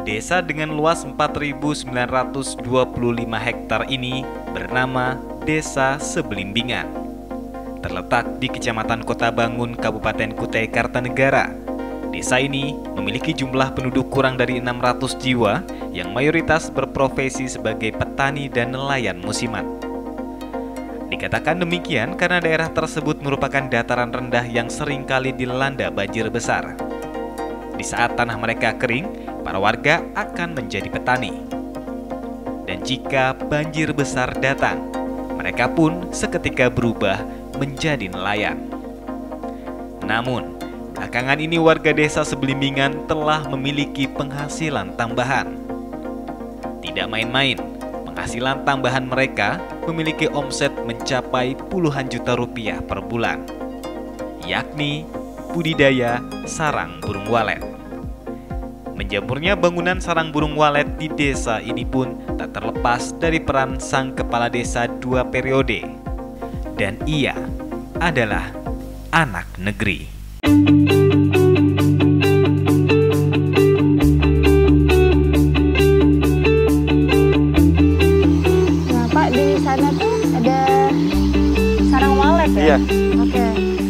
Desa dengan luas 4.925 hektar ini bernama Desa Sebelimbingan. Terletak di Kecamatan Kota Bangun, Kabupaten Kutai Kartanegara. Desa ini memiliki jumlah penduduk kurang dari 600 jiwa yang mayoritas berprofesi sebagai petani dan nelayan musiman. Dikatakan demikian karena daerah tersebut merupakan dataran rendah yang seringkali dilanda banjir besar. Di saat tanah mereka kering, para warga akan menjadi petani. Dan jika banjir besar datang, mereka pun seketika berubah menjadi nelayan. Namun, belakangan ini warga desa Sebelimbingan telah memiliki penghasilan tambahan. Tidak main-main, penghasilan tambahan mereka memiliki omset mencapai puluhan juta rupiah per bulan, yakni budidaya sarang burung walet. Menjamurnya bangunan sarang burung walet di desa ini pun tak terlepas dari peran sang kepala desa 2 periode. Dan ia adalah anak negeri. Nah Pak, di sana tuh ada sarang walet ya? Iya. Oke.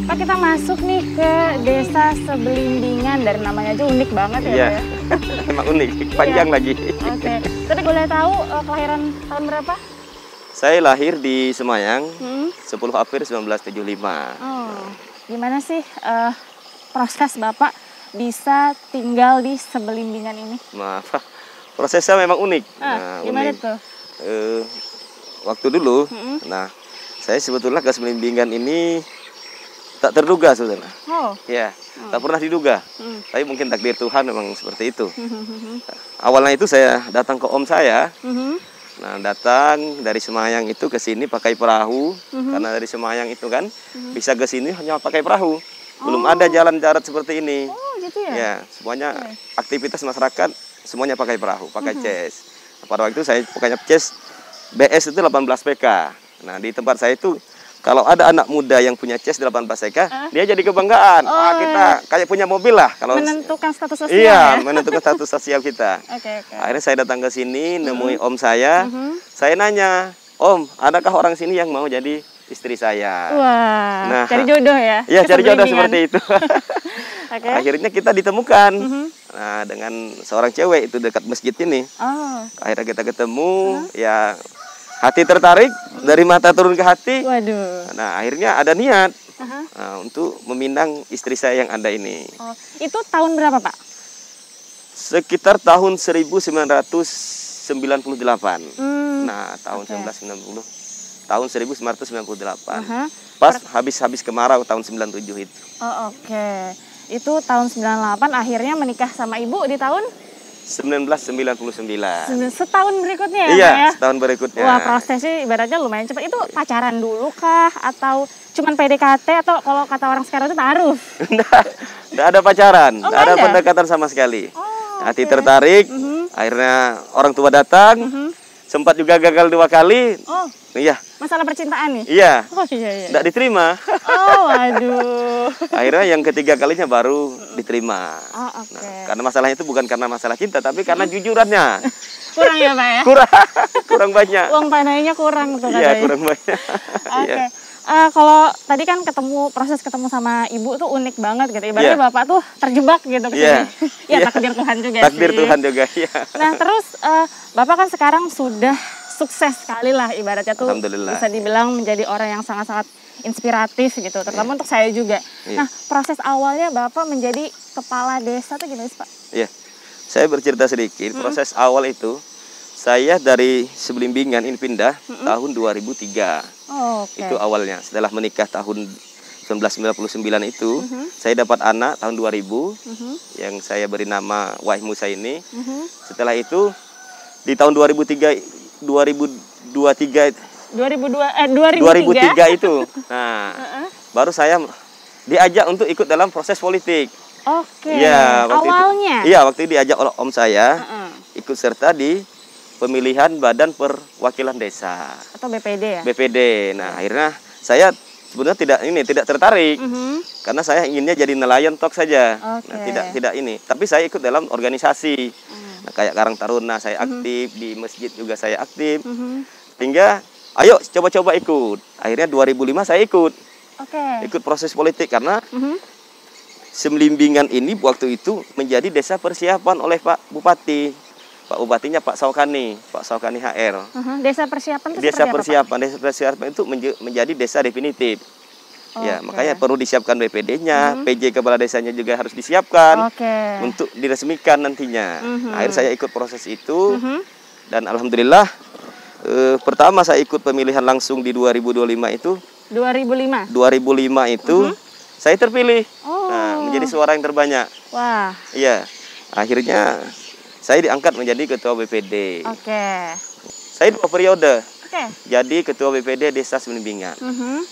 Pak, kita masuk nih ke Desa Sebelimbingan, dari namanya aja unik banget ya, Iya. Pak ya? Emang unik, panjang Iya. lagi. Oke. Tapi boleh tahu kelahiran tahun berapa? Saya lahir di Semayang, Hmm? 10 April 1975. Oh, gimana sih proses Bapak bisa tinggal di Sebelimbingan ini? Maaf, prosesnya memang unik. Gimana unik. tuh? Waktu dulu, Mm-mm. nah saya sebetulnya ke Sebelimbingan ini tak terduga sebetulnya. Oh. Ya, tak pernah diduga. Hmm. Tapi mungkin takdir Tuhan memang seperti itu. Awalnya itu saya datang ke om saya. Mhm. Nah, datang dari Semayang itu ke sini pakai perahu. Karena dari Semayang itu kan bisa ke sini hanya pakai perahu. Belum ada jalan darat seperti ini. Oh, gitu ya? Ya, semuanya aktivitas masyarakat semuanya pakai perahu, pakai ces. Nah, pada waktu itu saya pakainya ces BS itu 18 PK. Nah, di tempat saya itu kalau ada anak muda yang punya ces 18 PK, dia jadi kebanggaan. Kita kayak punya mobil lah kalau Menentukan status sosial iya, ya? menentukan status sosial kita. Oke. Akhirnya saya datang ke sini, nemui om saya. Saya nanya, "Om, adakah orang sini yang mau jadi istri saya?" Wah, Nah, cari jodoh ya? Iya, cari jodoh Sebelimbingan. seperti itu. Oke. Akhirnya kita ditemukan. Nah, dengan seorang cewek itu dekat masjid ini. Oh, Akhirnya kita ketemu, ya hati tertarik, dari mata turun ke hati. waduh. Nah, akhirnya ada niat Aha. untuk meminang istri saya yang ada ini. Oh, itu tahun berapa, Pak? Sekitar tahun 1998. Nah, tahun Oke. 1990. Tahun 1998. Aha. Pas habis kemarau tahun 97 itu. Oh, oke. Itu tahun 98 akhirnya menikah sama ibu di tahun 1999. setahun berikutnya ya, Iya, Pak ya? setahun berikutnya. Wah, prosesnya ibaratnya lumayan cepat. Itu pacaran dulu kah? Atau cuman PDKT? Atau kalau kata orang sekarang itu taruh? Nggak ada pacaran, Oh, nggak ada nggak ada? pendekatan sama sekali. Oh, Hati oke. tertarik, akhirnya orang tua datang, sempat juga gagal 2 kali. Oh, Iya, masalah percintaan nih? iya, Oh, iya. nggak diterima. Oh, waduh. Akhirnya yang ketiga kalinya baru diterima. Oh, oke. Nah, karena masalahnya itu bukan karena masalah cinta, tapi karena jujurannya. Kurang ya, Pak ya? Kurang banyak. Uang panainya kurang tuh Iya, katanya. kurang banyak. Oke. Iya. Kalau tadi kan proses ketemu sama ibu tuh unik banget gitu. Ibaratnya Iya. Bapak tuh terjebak gitu ke Iya. sini. Ya, Iya. takdir Tuhan juga Takdir sih. Tuhan juga, iya. Nah, terus Bapak kan sekarang sudah sukses sekali lah ibaratnya tuh, Alhamdulillah. bisa dibilang menjadi orang yang sangat-sangat inspiratif gitu, terutama untuk saya juga. Iya. Nah, proses awalnya Bapak menjadi kepala desa tuh gimana sih, Pak? Iya. Saya bercerita sedikit, proses awal itu saya dari Sebelimbingan ini pindah tahun 2003. Oh, oke. Itu awalnya. Setelah menikah tahun 1999 itu, saya dapat anak tahun 2000 yang saya beri nama Wahyu Musa ini. Setelah itu di tahun 2003 itu. Nah, baru saya diajak untuk ikut dalam proses politik. Oke. Iya, Awalnya. Iya, waktu itu diajak oleh om saya ikut serta di pemilihan Badan Perwakilan Desa Atau BPD ya? BPD. Nah, akhirnya saya sebenarnya tidak tertarik karena saya inginnya jadi nelayan tok saja. Oke. Nah, tidak ini. Tapi saya ikut dalam organisasi. Nah, kayak Karang Taruna saya aktif, di masjid juga saya aktif. Hingga ayo coba-coba ikut. Akhirnya 2005 saya ikut. Ikut proses politik karena Semelimbingan ini waktu itu menjadi desa persiapan oleh Pak Bupati. Pak Bupatinya Pak Saukani HR. Desa persiapan itu desa persiapan, apa, desa persiapan itu menjadi desa definitif. Ya, makanya perlu disiapkan BPD-nya, PJ kepala desanya juga harus disiapkan untuk diresmikan nantinya. Akhirnya saya ikut proses itu dan alhamdulillah pertama saya ikut pemilihan langsung di 2025 itu. 2005 itu saya terpilih. Menjadi suara yang terbanyak. Wah. Iya. Akhirnya saya diangkat menjadi ketua BPD. Saya 2 periode. Jadi ketua BPD Desa Semelimbingan.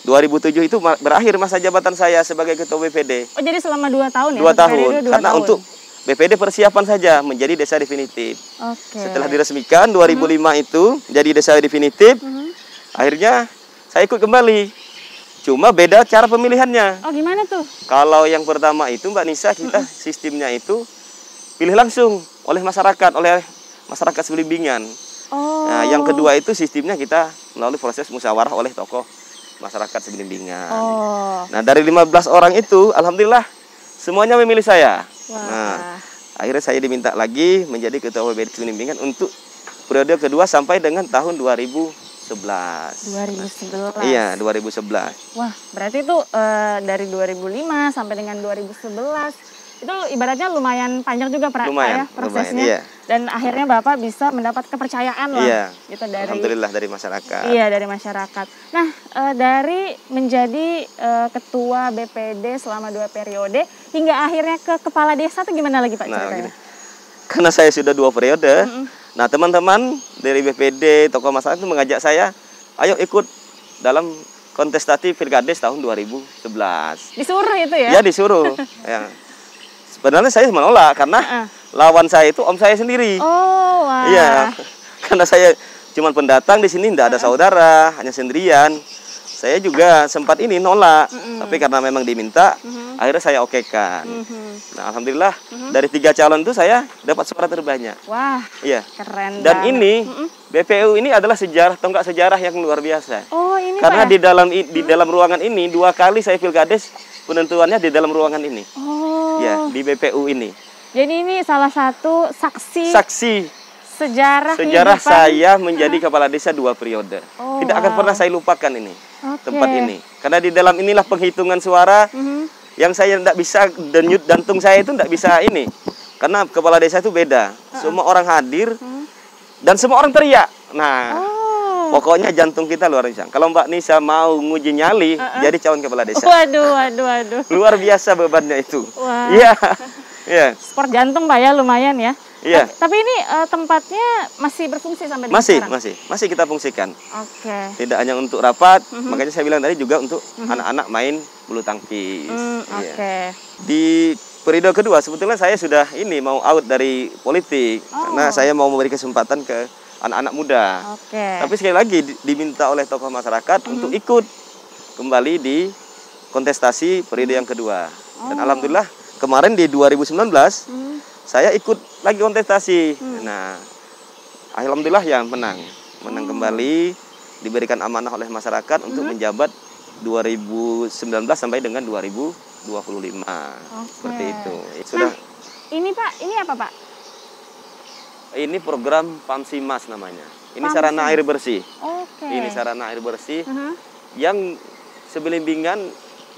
2007 itu berakhir masa jabatan saya sebagai ketua BPD. Oh, jadi selama 2 tahun ya? 2 tahun. Karena untuk BPD persiapan saja menjadi desa definitif. Setelah diresmikan 2005 itu jadi desa definitif. Akhirnya saya ikut kembali. Cuma beda cara pemilihannya. Oh, gimana tuh? Kalau yang pertama itu Mbak Nisa, kita sistemnya itu pilih langsung oleh masyarakat Semelimbingan. Nah, yang kedua itu sistemnya kita melalui proses musyawarah oleh tokoh masyarakat Semelimbingan. Nah, dari 15 orang itu alhamdulillah semuanya memilih saya. Nah, akhirnya saya diminta lagi menjadi ketua BPD Semelimbingan untuk periode kedua sampai dengan tahun 2011. Iya, 2011. Wah, berarti itu dari 2005 sampai dengan 2011 itu ibaratnya lumayan panjang juga ya prosesnya. Iya. Dan akhirnya Bapak bisa mendapat kepercayaan lah gitu dari alhamdulillah dari masyarakat. Iya, dari masyarakat. Nah, dari menjadi ketua BPD selama 2 periode hingga akhirnya ke kepala desa itu gimana lagi Pak ceritanya? Karena saya sudah 2 periode. Nah, teman-teman dari BPD, tokoh masyarakat itu mengajak saya, ayo ikut dalam kontestasi Pilkades tahun 2011. Disuruh itu ya? Ya, disuruh. Ya. Sebenarnya saya menolak karena lawan saya itu om saya sendiri. Oh, wah. Iya. Karena saya cuma pendatang di sini, tidak ada saudara, hanya sendirian. Saya juga sempat nolak, tapi karena memang diminta, akhirnya saya okekan. Nah, alhamdulillah dari 3 calon itu saya dapat suara terbanyak. Wah, iya. Keren. Dan ini BPU ini adalah tonggak sejarah yang luar biasa. Oh, ini karena Pak, ya? di dalam ruangan ini 2 kali saya Pilkades penentuannya di dalam ruangan ini. Ya, di BPU ini. Jadi ini salah satu saksi sejarah saya menjadi kepala desa 2 periode. Tidak akan pernah saya lupakan ini. Tempat ini. Karena di dalam inilah penghitungan suara yang saya tidak bisa, denyut jantung saya itu tidak bisa ini. Karena kepala desa itu beda. Semua orang hadir dan semua orang teriak. Nah, pokoknya jantung kita luar biasa. Kalau Mbak Nisa mau nguji nyali jadi calon kepala desa. Waduh. Luar biasa bebannya itu. Wah. Iya. Iya. Sport jantung Pak ya, lumayan ya. Iya. Tapi ini tempatnya masih berfungsi sampai dengan sekarang? Masih kita fungsikan. Tidak hanya untuk rapat, makanya saya bilang tadi juga untuk anak-anak main bulu tangkis. Di periode kedua sebetulnya saya sudah mau out dari politik karena saya mau memberi kesempatan ke anak-anak muda. Tapi sekali lagi diminta oleh tokoh masyarakat untuk ikut kembali di kontestasi periode yang kedua. Dan alhamdulillah kemarin di 2019 saya ikut lagi kontestasi. Nah, alhamdulillah ya menang kembali, diberikan amanah oleh masyarakat untuk menjabat 2019 sampai dengan 2025. Seperti itu. Sudah. Nah, ini Pak, ini apa Pak? Ini program Pamsimas namanya. Ini sarana air bersih. Ini sarana air bersih yang Semelimbingan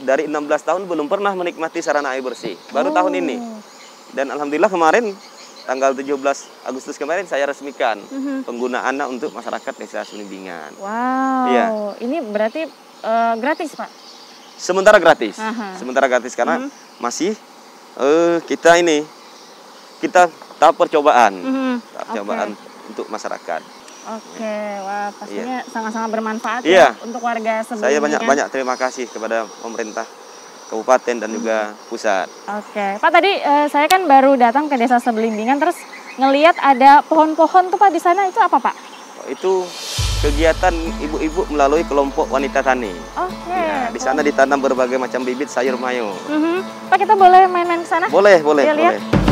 dari 16 tahun belum pernah menikmati sarana air bersih. Baru tahun ini. Dan alhamdulillah kemarin tanggal 17 Agustus kemarin saya resmikan penggunaannya untuk masyarakat Desa Semelimbingan. Wow. Iya. Ini berarti gratis Pak? Sementara gratis. Sementara gratis karena masih kita tahap percobaan. Untuk masyarakat. Wah pastinya sangat-sangat bermanfaat ya untuk warga Semelimbingan. Saya banyak terima kasih kepada pemerintah kabupaten dan juga pusat. Pak tadi saya kan baru datang ke Desa Semelimbingan terus ngelihat ada pohon-pohon tuh Pak di sana, itu apa Pak? Itu kegiatan ibu-ibu melalui kelompok wanita tani. Ya, di sana ditanam berbagai macam bibit sayur mayur. Pak kita boleh main-main ke sana? Boleh. Lihat.